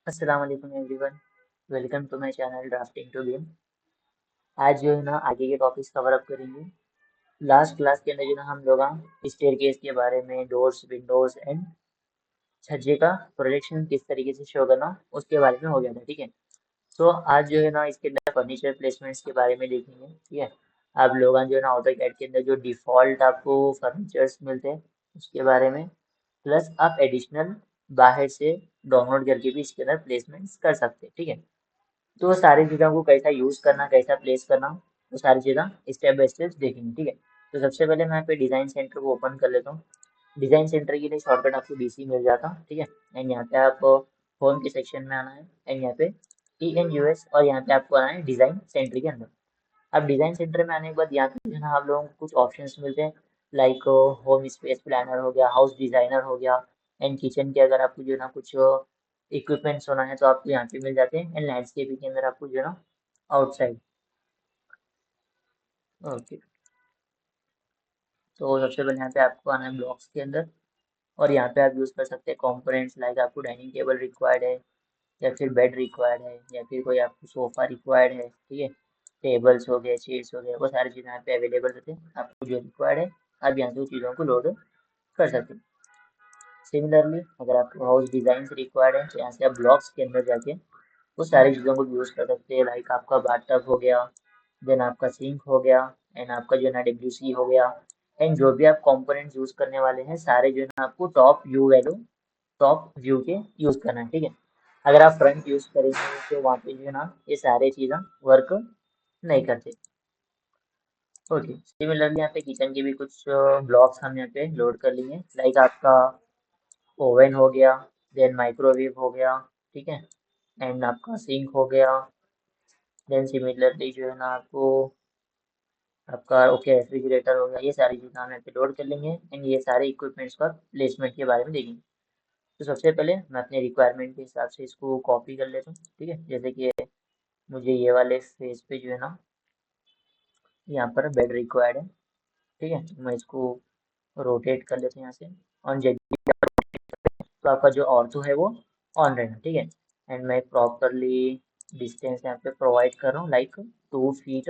अस्सलाम वालेकुम everyone. Welcome to my channel drafting to game. आज जो है ना आगे के टॉपिक्स कवर अप करेंगे। लास्ट क्लास के अंदर जो है ना हम लोग स्टेयरकेस के बारे में, डोर्स, विंडोज एंड छज्जे का प्रोजेक्शन किस तरीके से शो करना उसके बारे में हो गया था। ठीक है, तो आज जो है ना इसके अंदर फर्नीचर प्लेसमेंट्स के बारे में देखेंगे। ठीक है, आप लोग जो है ना ऑटोकैड के अंदर जो डिफ़ॉल्ट आपको फर्नीचर्स मिलते हैं उसके बारे में, प्लस आप एडिशनल बाहर से डाउनलोड करके भी इसके अंदर प्लेसमेंट्स कर सकते हैं। ठीक है, तो वो सारी चीज़ों को कैसा यूज़ करना, कैसा प्लेस करना, वो सारी चीज़ें स्टेप बाय स्टेप देखेंगे। ठीक है, तो सबसे पहले मैं यहाँ पे डिज़ाइन सेंटर को ओपन कर लेता हूँ। डिज़ाइन सेंटर के लिए शॉर्टकट आपको डीसी मिल जाता। ठीक है, एंड यहाँ पे आप होम के सेक्शन में आना है एंड यहाँ पे ENUS और यहाँ पे आपको आना है डिज़ाइन सेंटर के अंदर। अब डिज़ाइन सेंटर में आने के बाद यहाँ पे जो है ना आप लोगों को कुछ ऑप्शंस मिलते हैं, लाइक होम स्पेस प्लानर हो गया, हाउस डिज़ाइनर हो गया, एंड किचन के अगर आपको जो है ना कुछ इक्विपमेंट्स होना है तो आपको यहाँ पे मिल जाते हैं, एंड लैंडस्केपिंग के अंदर आपको जो है ना आउटसाइड। ओके, तो सबसे पहले यहाँ पे आपको आना है ब्लॉक्स के अंदर, और यहाँ पे आप यूज़ कर सकते हैं कंपोनेंट्स, लाइक आपको डाइनिंग टेबल रिक्वायर्ड है या फिर बेड रिक्वायर्ड है या फिर कोई आपको सोफ़ा रिक्वायर्ड है। ठीक है, टेबल्स हो गए, चेयर्स हो गए, वो सारी चीज़ें यहाँ पे अवेलेबल रहते हैं। आपको जो रिक्वायर्ड है आप यहाँ से उन चीज़ों को लोड कर सकते हैं। सिमिलरली अगर आपको हाउस डिज़ाइन से रिक्वायर्ड है तो यहाँ से आप ब्लॉक्स के अंदर जाके वो सारी चीज़ों को यूज़ कर सकते हैं, लाइक आपका बाथटब हो गया, देन आपका सिंक हो गया, एंड आपका जो है ना WC हो गया, एंड जो भी आप कंपोनेंट्स यूज़ करने वाले हैं सारे जो है ना आपको टॉप व्यू के यूज़ करना है। ठीक है, अगर आप फ्रंट यूज़ करेंगे तो वहाँ पे जो है ना ये सारे चीज़ें वर्क नहीं करते। ओके, सिमिलरली यहाँ पे किचन के भी कुछ ब्लॉक्स हम यहाँ पे लोड कर लेंगे, लाइक आपका ओवन हो गया, देन माइक्रोवेव हो गया। ठीक है, एंड आपका सिंक हो गया, देन सिमिलरली जो है ना आपका ओके रेफ्रिजरेटर हो गया। ये सारी चीज़ें हम यहाँ पे लोड कर लेंगे एंड ये सारे इक्विपमेंट्स का प्लेसमेंट के बारे में देखेंगे। तो सबसे पहले मैं अपने रिक्वायरमेंट के हिसाब से इसको कॉपी कर लेता हूँ। ठीक है, जैसे कि मुझे ये वाले फेस पे जो है ना यहाँ पर बेड रिक्वायर्ड है। ठीक है, तो मैं इसको रोटेट कर लेता हूँ यहाँ से ऑन जगह, तो आपका जो ऑर्थो है वो ऑन रहेगा। ठीक है, एंड मैं प्रॉपरली डिस्टेंस यहाँ पे प्रोवाइड कर रहा हूँ, लाइक 2 फीट।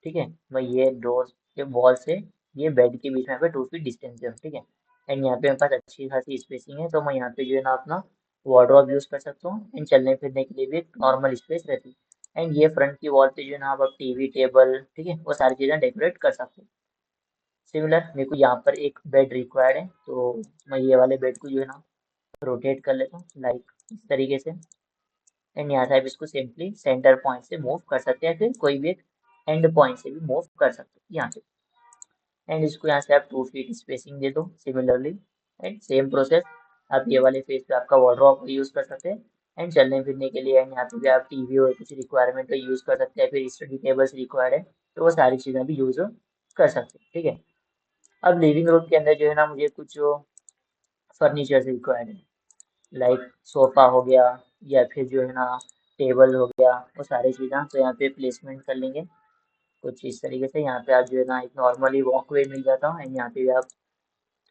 ठीक है, मैं ये डोर के वॉल से ये बेड के बीच में यहाँ पे 2 फीट डिस्टेंस है। ठीक है, एंड यहाँ पे मेरे पास अच्छी खासी स्पेसिंग है, तो मैं यहाँ पे जो है ना अपना वार्डरोब यूज़ कर सकता हूँ, एंड चलने फिरने के लिए भी एक नॉर्मल स्पेस रहती है। एंड ये फ्रंट की वॉल पे जो है ना आप टीवी टेबल, ठीक है, वो सारी चीज़ें डेकोरेट कर सकते हैं। सिमिलर मेरे को यहाँ पर एक बेड रिक्वायर्ड है, तो मैं ये वाले बेड को जो है ना रोटेट कर लेता हूँ, लाइक इस तरीके से, एंड यहाँ से आप इसको सिंपली सेंटर पॉइंट से मूव कर सकते हैं, फिर कोई भी एक एंड पॉइंट से भी मूव कर सकते हैं यहाँ से, एंड इसको यहाँ से आप 2 फीट स्पेसिंग दे दो सिमिलरली। एंड सेम प्रोसेस आप ये वाले फेस पे आपका वार्डरोब यूज़ कर सकते हैं, एंड चलने फिरने के लिए, एंड यहाँ पे भी आप टीवी और कुछ रिक्वायरमेंट का यूज़ कर सकते हैं, फिर स्टडी टेबल्स रिक्वायर्ड है तो वो सारी चीज़ें भी यूज़ कर सकते हैं। ठीक है, अब लिविंग रूम के अंदर जो है ना मुझे कुछ फर्नीचर रिक्वायर्ड है, लाइक सोफ़ा हो गया या फिर जो है ना टेबल हो गया, वो सारी चीज़ें तो यहाँ पे प्लेसमेंट कर लेंगे कुछ इस तरीके से। यहाँ पे आप जो है ना एक नॉर्मली वॉकवे मिल जाता हूँ, एंड यहाँ पे भी आप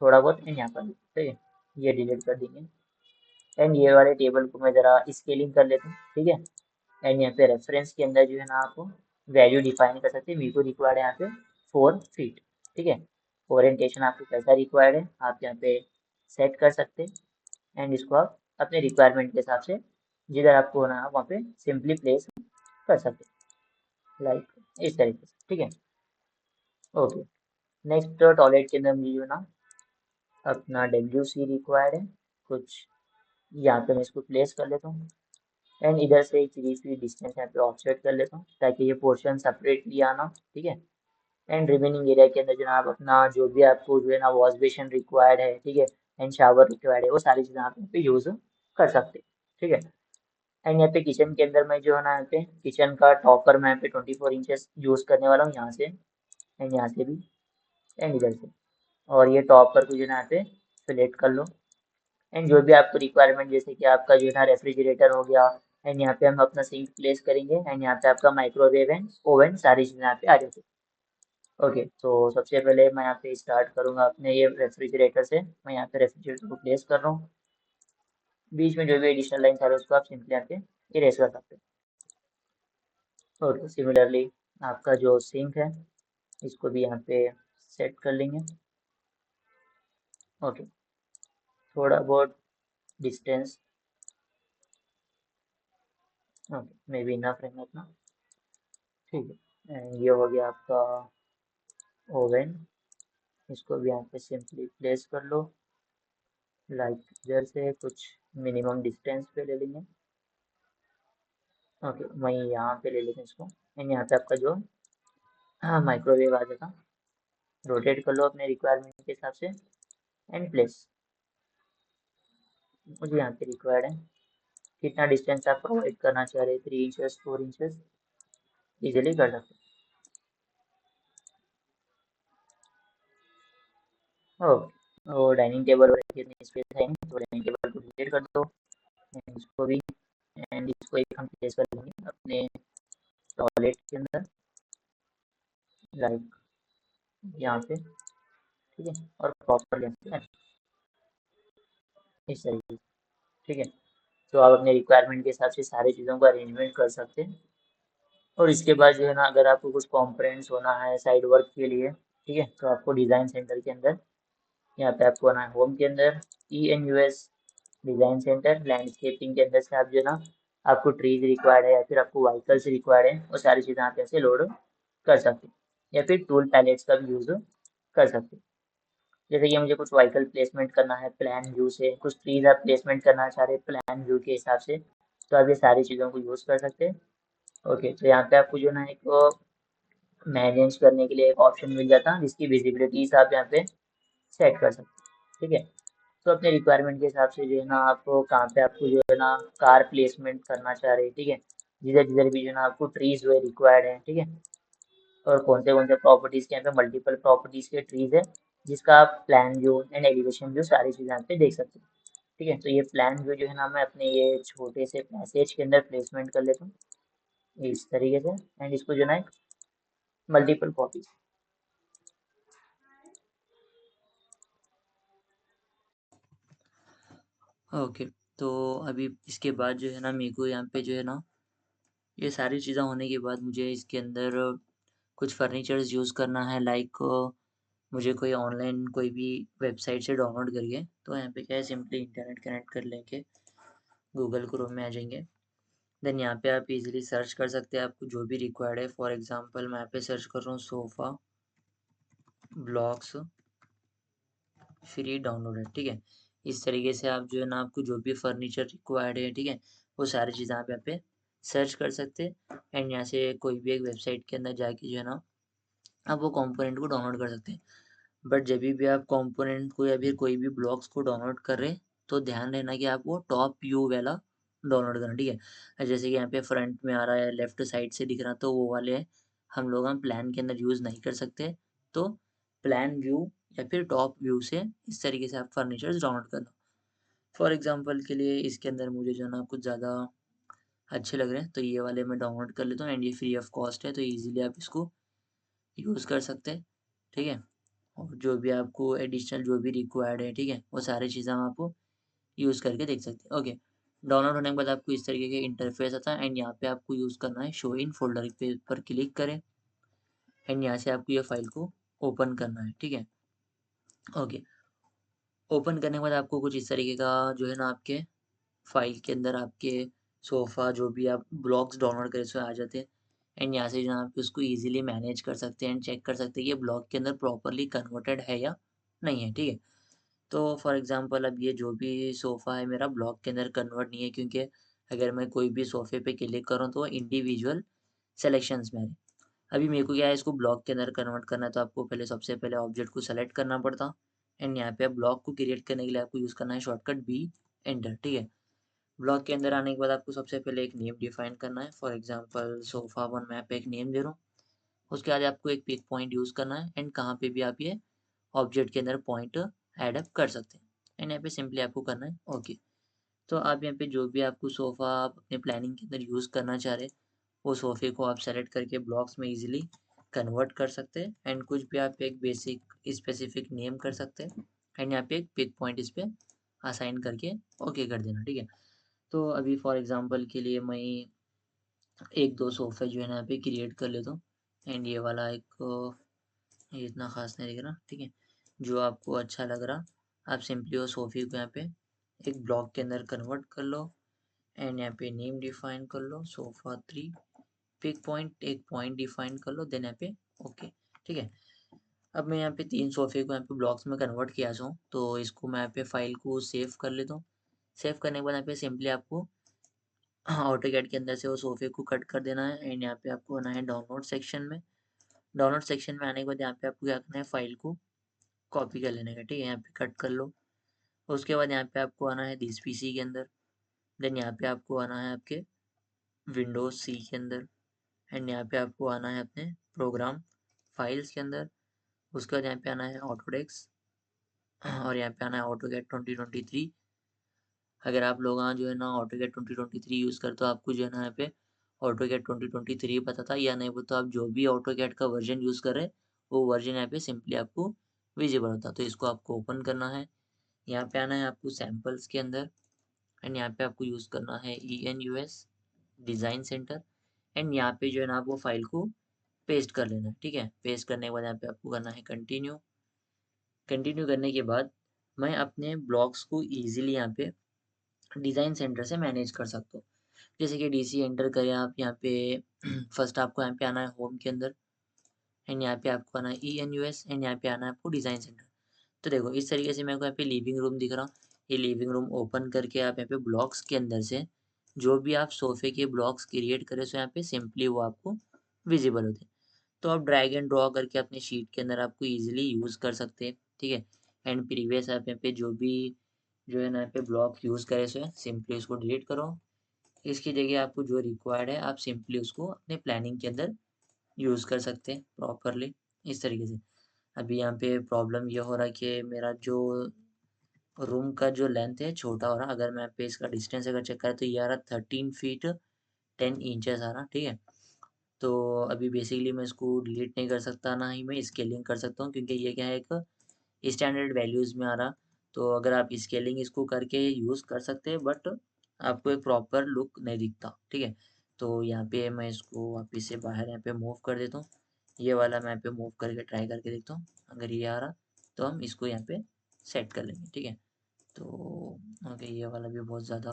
थोड़ा बहुत यहाँ पर, ठीक है, ये डिलीट कर देंगे, एंड ये वाले टेबल को मैं ज़रा स्केलिंग कर लेता हूँ। ठीक है, एंड यहाँ पे रेफरेंस के अंदर जो है ना आप वैल्यू डिफाइन कर सकते हैं। वी को रिक्वायर्ड है यहाँ पे 4 फीट। ठीक है, ओरिएंटेशन आपको कैसा रिक्वायर्ड है आप यहाँ पे सेट कर सकते हैं, एंड इसको आप अपने रिक्वायरमेंट के हिसाब से जिधर आपको होना है वहाँ पे सिंपली प्लेस कर सकते हैं, लाइक इस तरीके से। ठीक है, ओके, नेक्स्ट टॉयलेट के अंदर मुझे जो है ना अपना WC रिक्वायर्ड है कुछ, यहाँ पे मैं इसको प्लेस कर लेता हूँ, एंड इधर से 3 फीट डिस्टेंस यहाँ पे ऑफसेट कर लेता हूँ ताकि ये पोर्शन सेपरेटली आना। ठीक है, एंड रिमेनिंग एरिया के अंदर जनाब अपना जो भी आपको जो है ना वॉश बेसिन रिक्वायर्ड है, ठीक है, एंड शावर रिक्वायर्ड है, वो सारी चीज़ें आप यहाँ पे यूज़ कर सकते हैं। ठीक है, एंड यहाँ पे किचन के अंदर मैं जो है ना यहाँ पे किचन का टॉपर मैं यहाँ पे 24 इंचेस यूज़ करने वाला हूँ, यहाँ से एंड यहाँ से भी एंड इधर से, और ये टॉपर को जो है ना यहाँ पे सिलेक्ट कर लो, एंड जो भी आपको रिक्वायरमेंट, जैसे कि आपका जो है ना रेफ्रिजरेटर हो गया, एंड यहाँ पे हम अपना सिंक प्लेस करेंगे, एंड यहाँ पे आपका माइक्रोवेव एंड ओवन सारी चीज़ें यहाँ पे आ जाती है। ओके, तो सबसे पहले मैं यहाँ पे स्टार्ट करूँगा अपने ये रेफ्रिजरेटर से। मैं यहाँ पे रेफ्रिजरेटर को प्लेस कर रहा हूँ, बीच में जो भी एडिशनल लाइन आ रहा है उसको आप सिंपली यहाँ पे इरेज कर सकते हो। और सिमिलरली आपका जो सिंक है इसको भी यहाँ पे सेट कर लेंगे। ओके, थोड़ा बहुत distance, okay may be enough रहेगा इतना, ठीक है। एंड ये हो गया आपका ओवन, इसको भी यहाँ पे सिंपली प्लेस कर लो, लाइक इधर से कुछ मिनिमम डिस्टेंस पे ले लेंगे। ओके, वहीं यहाँ पे ले लेते हैं इसको। एंड यहाँ पे आपका जो माइक्रोवेव आ जाएगा, रोटेट कर लो अपने रिक्वायरमेंट के हिसाब से एंड प्लेस। मुझे यहाँ पे रिक्वायर्ड है, कितना डिस्टेंस आप प्रोवाइड करना चाह रहे हैं, 3 इंचेस 4 इंचेस, इजीली कर सकते हो। और डाइनिंग टेबल और कितनी स्पेस है तो डाइनिंग टेबल को डिलीट कर दो एंड इसको भी, एंड इसको एक हम प्लेस कर लेंगे अपने टॉयलेट के अंदर, लाइक यहाँ पे, ठीक है। और प्रॉपर लेंथ इस तरीके से, ठीक है। तो आप अपने रिक्वायरमेंट के हिसाब से सारी चीज़ों का अरेंजमेंट कर सकते हैं। और इसके बाद जो है ना, अगर आपको कुछ कॉम्पोनेंट्स होना है साइड वर्क के लिए, ठीक है, तो आपको डिज़ाइन सेंटर के अंदर, यहाँ पे आपको आना है होम के अंदर, ENUS डिज़ाइन सेंटर, लैंडस्केपिंग के अंदर से आप जो है ना, आपको ट्रीज रिक्वायर्ड है या फिर आपको व्हीकल्स रिक्वायर्ड है, वो सारी चीज़ें आप ऐसे लोड कर सकते हैं। या फिर टूल पैलेट्स का भी यूज़ कर सकते हैं। जैसे कि मुझे कुछ व्हीकल प्लेसमेंट करना है प्लान व्यू से, कुछ ट्रीज आप प्लेसमेंट करना चाह रहे हैं प्लान व्यू के हिसाब से, तो आप ये सारी चीज़ों को यूज़ कर सकते हैं। ओके, तो यहाँ पे आपको जो ना एक मैनेज करने के लिए एक ऑप्शन मिल जाता है जिसकी विजिबिलिटीज आप यहाँ पे सेट कर सकते हैं, ठीक है। तो अपने रिक्वायरमेंट के हिसाब से जो है ना, आपको कहाँ पे आपको जो है ना कार प्लेसमेंट करना चाह रहे हैं, ठीक है, जिधर जिधर भी जो है ना आपको ट्रीज हुए रिक्वायर्ड है, ठीक है। और कौन से प्रॉपर्टीज़ के यहाँ पे मल्टीपल प्रॉपर्टीज़ के ट्रीज है, जिसका आप plan view and elevation view सारी चीज़ें यहाँ पे देख सकते हैं, ठीक है। तो ये प्लान व्यू जो है ना, मैं अपने ये छोटे से पैसेज के अंदर प्लेसमेंट कर लेता हूँ इस तरीके से, एंड इसको जो है ना मल्टीपल कॉपीज। ओके, तो अभी इसके बाद जो है ना, मेरे को यहाँ पे जो है ना, ये सारी चीज़ें होने के बाद मुझे इसके अंदर कुछ फर्नीचर्स यूज़ करना है, लाइक मुझे कोई ऑनलाइन कोई भी वेबसाइट से डाउनलोड करिए। तो यहाँ पे क्या है, सिंपली इंटरनेट कनेक्ट कर लेके गूगल क्रोम में आ जाएंगे। देन यहाँ पे आप इजीली सर्च कर सकते हैं आपको जो भी रिक्वायर्ड है। फॉर एग्जांपल मैं यहाँ पे सर्च कर रहा हूँ सोफ़ा ब्लॉक्स फ्री डाउनलोडेड, ठीक है। इस तरीके से आप जो है ना, आपको जो भी फर्नीचर रिक्वायर्ड है, ठीक है, वो सारी चीज़ें आप यहाँ पे सर्च कर सकते हैं। एंड यहाँ से कोई भी एक वेबसाइट के अंदर जाके जो है ना, आप वो कंपोनेंट को डाउनलोड कर सकते हैं। बट जब भी आप कंपोनेंट को या फिर कोई भी ब्लॉक्स को डाउनलोड कर रहे हैं, तो ध्यान रहना कि आप वो टॉप व्यू वाला डाउनलोड करना, ठीक है। जैसे कि यहाँ पे फ्रंट में आ रहा है, लेफ्ट साइड से दिख रहा, तो वो वाले हम प्लान के अंदर यूज़ नहीं कर सकते। तो प्लान व्यू या फिर टॉप व्यू से इस तरीके से आप फर्नीचर्स डाउनलोड करना। फॉर एग्जांपल के लिए इसके अंदर मुझे जो है ना कुछ ज़्यादा अच्छे लग रहे हैं, तो ये वाले मैं डाउनलोड कर लेता हूँ एंड ये फ्री ऑफ कॉस्ट है, तो ईजिली आप इसको यूज़ कर सकते हैं, ठीक है। और जो भी आपको एडिशनल जो भी रिक्वायर्ड है, ठीक है, वो सारी चीज़ें आप यूज़ करके देख सकते हैं। ओके, डाउनलोड होने के बाद आपको इस तरीके के इंटरफेस आता है एंड यहाँ पे आपको यूज़ करना है शो इन फोल्डर पे पर क्लिक करें एंड यहाँ से आपको ये फाइल को ओपन करना है, ठीक है। ओके, ओपन करने के बाद आपको कुछ इस तरीके का जो है ना, आपके फाइल के अंदर आपके सोफ़ा जो भी आप ब्लॉक्स डाउनलोड करें सो आ जाते हैं। एंड यहाँ से जो है आप उसको ईजिली मैनेज कर सकते हैं एंड चेक कर सकते हैं कि ये ब्लॉक के अंदर प्रॉपरली कन्वर्टेड है या नहीं है, ठीक है। तो फॉर एग्ज़ाम्पल अब ये जो भी सोफ़ा है मेरा ब्लॉक के अंदर कन्वर्ट नहीं है, क्योंकि अगर मैं कोई भी सोफ़े पे क्लिक करूँ तो इंडिविजुअल सेलेक्शंस में आ रहे हैं। अभी मेरे को क्या है, इसको ब्लॉक के अंदर कन्वर्ट करना है, तो आपको पहले सबसे पहले ऑब्जेक्ट को सेलेक्ट करना पड़ता। एंड यहाँ पे ब्लॉक को क्रिएट करने के लिए आपको यूज़ करना है शॉर्टकट बी एंटर, ठीक है। ब्लॉक के अंदर आने के बाद आपको सबसे पहले एक नेम डिफाइन करना है। फॉर एग्जांपल सोफ़ा वन मैं यहाँ पे एक नेम दे रहा हूँ। उसके बाद आपको एक पिक पॉइंट यूज़ करना है एंड कहाँ पे भी आप ये ऑब्जेक्ट के अंदर पॉइंट ऐड अप कर सकते हैं। एंड यहाँ पे सिंपली आपको करना है ओके। तो आप यहाँ पे जो भी आपको सोफ़ा आप अपने प्लानिंग के अंदर यूज़ करना चाह रहे हैं, वो सोफ़े को आप सेलेक्ट करके ब्लॉक्स में ईजिली कन्वर्ट कर सकते हैं एंड कुछ भी आप एक बेसिक स्पेसिफिक नेम कर सकते हैं एंड यहाँ पे एक पिक पॉइंट इस पर असाइन करके ओके कर देना, ठीक है। तो अभी फॉर एग्जांपल के लिए मैं एक दो सोफे जो है ना यहाँ पे क्रिएट कर लेता हूँ, एंड ये वाला एक ये इतना खास नहीं दिख रहा, ठीक है। जो आपको अच्छा लग रहा आप सिंपली वो सोफे को यहाँ पे एक ब्लॉक के अंदर कन्वर्ट कर लो, एंड यहाँ पे नेम डिफाइन कर लो सोफा 3, पिक पॉइंट एक पॉइंट डिफाइन कर लो, देन यहाँ पे ओके, ठीक है। अब मैं यहाँ पे 3 सोफे को यहाँ पे ब्लॉक्स में कन्वर्ट किया हूँ, तो इसको मैं यहाँ पे फाइल को सेव कर लेता हूँ। सेव करने के बाद यहाँ पे सिंपली आपको ऑटोकैड के अंदर से वो सोफे को कट कर देना है, एंड यहाँ पे आपको आना है डाउनलोड सेक्शन में। डाउनलोड सेक्शन में आने के बाद यहाँ पे आपको क्या करना है, फाइल को कॉपी कर लेने का, ठीक है। यहाँ पे कट कर लो। उसके बाद यहाँ पे आपको आना है दिस पीसी के अंदर, देन यहाँ पे आपको आना है आपके विंडोज सी के अंदर, एंड यहाँ पे आपको आना है अपने प्रोग्राम फाइल्स के अंदर। उसके बाद यहाँ पे आना है ऑटोडेस्क, और यहाँ पे आना है ऑटोकैड 2023। अगर आप लोग जो है ना ऑटोकैड 2023 यूज़ करते हो, आपको जो है ना यहाँ पे ऑटोकैड 2023 पता था या नहीं, वो तो आप जो भी ऑटोकैड का वर्जन यूज़ कर रहे हैं वो वर्जन यहाँ पे सिंपली आपको विजिबल होता, तो इसको आपको ओपन करना है। यहाँ पे आना है आपको सैम्पल्स के अंदर, एंड यहाँ पे आपको यूज़ करना है ENUS डिज़ाइन सेंटर, एंड यहाँ पे जो है ना आप वो फाइल को पेस्ट कर लेना है, ठीक है। पेस्ट करने के बाद यहाँ पे आपको करना है कंटिन्यू। कंटिन्यू करने के बाद मैं अपने ब्लॉक्स को ईजिली यहाँ पे डिज़ाइन सेंटर से मैनेज कर सकता हूँ। जैसे कि DC एंटर करें आप यहाँ पे फर्स्ट आपको यहाँ पे आना है होम के अंदर, एंड यहाँ पे आपको आना है ENUS, एंड यहाँ पे आना है आपको डिज़ाइन सेंटर। तो देखो इस तरीके से मेरे को यहाँ पे लिविंग रूम दिख रहा। ये लिविंग रूम ओपन करके आप यहाँ पे ब्लॉक्स के अंदर से जो भी आप सोफे के ब्लॉक्स क्रिएट करें, सो यहाँ पे सिंपली वो आपको विजिबल होते हैं। तो आप ड्रैग एंड ड्रॉ करके अपने शीट के अंदर आपको ईजिली यूज़ कर सकते हैं, ठीक है। एंड प्रीवियस आप यहाँ पे जो भी जो है ना यहाँ पे ब्लॉक यूज़ करे, सो सिंपली उसको डिलीट करो। इसकी जगह आपको जो रिक्वायर्ड है आप सिंपली उसको अपने प्लानिंग के अंदर यूज़ कर सकते हैं प्रॉपरली, इस तरीके से। अभी यहाँ पे प्रॉब्लम ये हो रहा है कि मेरा जो रूम का जो लेंथ है छोटा हो रहा। अगर मैं पे इसका डिस्टेंस अगर चेक करें तो ये आ रहा 13 फीट 10 इंचेस आ रहा, ठीक है। तो अभी बेसिकली मैं इसको डिलीट नहीं कर सकता, ना ही मैं स्केलिंग कर सकता हूँ, क्योंकि ये क्या है एक स्टैंडर्ड वैल्यूज़ में आ रहा। तो अगर आप स्केलिंग इसको करके यूज़ कर सकते हैं, बट आपको एक प्रॉपर लुक नहीं दिखता, ठीक है। तो यहाँ पे मैं इसको वापस से बाहर यहाँ पे मूव कर देता हूँ। ये वाला मैं यहाँ पे मूव करके ट्राई करके देखता हूँ, अगर ये आ रहा तो हम इसको यहाँ पे सेट कर लेंगे, ठीक है। तो ओके, ये वाला भी बहुत ज़्यादा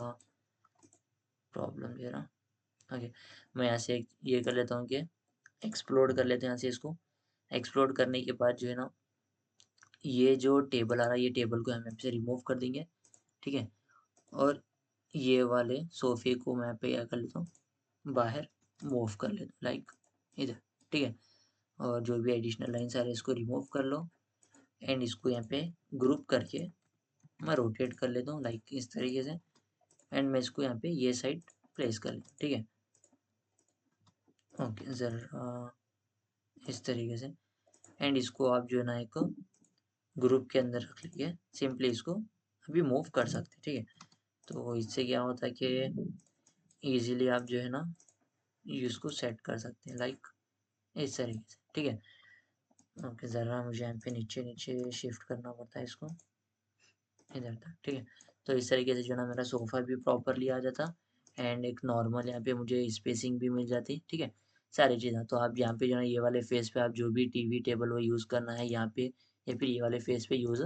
प्रॉब्लम दे रहा। ओके, मैं यहाँ से ये कर लेता हूँ कि एक्सप्लोड कर लेते हैं यहाँ से इसको। एक्सप्लोड करने के बाद जो है ना ये जो टेबल आ रहा है, ये टेबल को हम यहाँ से रिमूव कर देंगे, ठीक है। और ये वाले सोफे को मैं यहाँ पे क्या कर लेता हूँ, बाहर मूव कर लेता हूँ, लाइक इधर, ठीक है। और जो भी एडिशनल लाइन आ रहे इसको रिमूव कर लो, एंड इसको यहाँ पे ग्रुप करके मैं रोटेट कर लेता हूँ, लाइक इस तरीके से। एंड मैं इसको यहाँ पे ये साइड प्लेस कर लेता हूँ, ठीक है। ओके, ज़रा इस तरीके से। एंड इसको आप जो है ना एक ग्रुप के अंदर रख लीजिए, सिंपली इसको अभी मूव कर सकते हैं, ठीक है। तो इससे क्या होता है कि इजीली आप जो है ना इसको सेट कर सकते हैं, लाइक इस तरीके से, ठीक है। ओके, ज़रा मुझे यहाँ पे नीचे नीचे शिफ्ट करना पड़ता है इसको इधर तक, ठीक है। तो इस तरीके से जो ना मेरा सोफ़ा भी प्रॉपरली आ जाता, एंड एक नॉर्मल यहाँ पे मुझे स्पेसिंग भी मिल जाती, ठीक है। सारी चीज़ें तो आप यहाँ पे जो है ये वाले फेस पे आप जो भी टीवी टेबल वो यूज़ करना है यहाँ पे, या फिर ये वाले फेस पे यूज़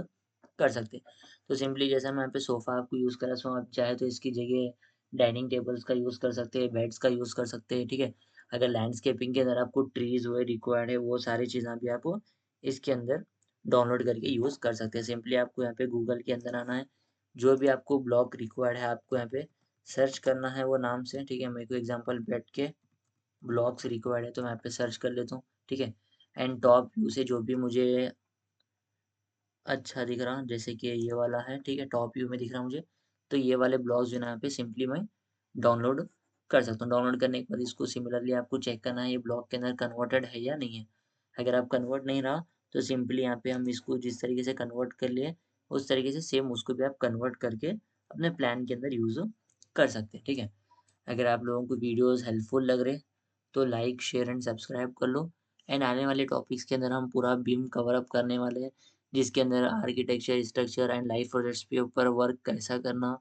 कर सकते हैं। तो सिंपली जैसा मैं यहाँ पे सोफ़ा आपको यूज़ करा, सो आप चाहे तो इसकी जगह डाइनिंग टेबल्स का यूज़ कर सकते हैं, बेड्स का यूज़ कर सकते हैं, ठीक है। अगर लैंडस्केपिंग के अंदर आपको ट्रीज़ वो रिक्वायर्ड है, वो सारी चीज़ें भी आप इसके अंदर डाउनलोड करके यूज़ कर सकते हैं। सिंपली आपको यहाँ पे गूगल के अंदर आना है, जो भी आपको ब्लॉक रिक्वायर्ड है आपको यहाँ पे सर्च करना है वो नाम से, ठीक है। मेरे को एग्जांपल बेड के ब्लॉक्स रिक्वायर्ड है, तो मैं यहाँ पे सर्च कर लेता हूँ, ठीक है। एंड टॉप व्यू से जो भी मुझे अच्छा दिख रहा, जैसे कि ये वाला है, ठीक है, टॉप व्यू में दिख रहा मुझे, तो ये वाले ब्लॉग्स जो है ना यहाँ पे सिंपली मैं डाउनलोड कर सकता हूँ। डाउनलोड करने के बाद इसको सिमिलरली आपको चेक करना है ये ब्लॉग के अंदर कन्वर्टेड है या नहीं है। अगर आप कन्वर्ट नहीं रहा तो सिंपली यहाँ पे हम इसको जिस तरीके से कन्वर्ट कर लिए उस तरीके से सेम उसको भी आप कन्वर्ट करके अपने प्लान के अंदर यूज़ कर सकते हैं, ठीक है। अगर आप लोगों को वीडियोस हेल्पफुल लग रहे तो लाइक शेयर एंड सब्सक्राइब कर लो, एंड आने वाले टॉपिक्स के अंदर हम पूरा बीम कवर अप करने वाले हैं, जिसके अंदर architecture, structure and life projects के ऊपर वर्क कैसा करना,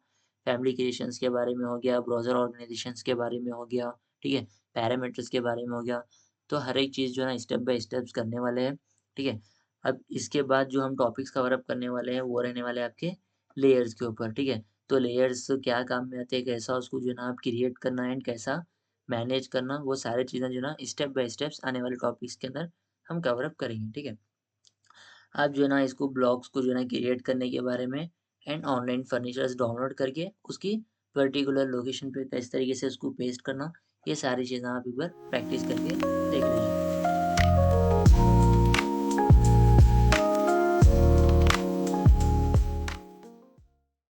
फैमिली क्रिएशंस के बारे में हो गया, ब्राउज़र ऑर्गनाइज़ेशंस के बारे में हो गया, ठीक है? पैरामीटर्स के बारे में हो गया। तो हर एक चीज़ जो है ना स्टेप बाय स्टेप्स करने वाले हैं, ठीक है? अब इसके बाद जो हम टॉपिक्स कवर अप करने वाले हैं वो रहने वाले हैं आपके लेयर्स के ऊपर, ठीक है? तो लेयर्स क्या काम में आते हैं, कैसा उसको जो है ना आप क्रिएट करना एंड कैसा मैनेज करना, वो सारी चीज़ें जो है ना स्टेप बाय स्टेप्स आने वाले टॉपिक्स के अंदर हम कवर अप करेंगे, ठीक है? आप जो है ना इसको ब्लॉग्स को जो है ना क्रिएट करने के बारे में एंड ऑनलाइन फर्नीचर्स डाउनलोड करके उसकी पर्टिकुलर लोकेशन पे किस तरीके से उसको पेस्ट करना, ये सारी चीज़ें आप एक बार प्रैक्टिस करके देख लीजिए।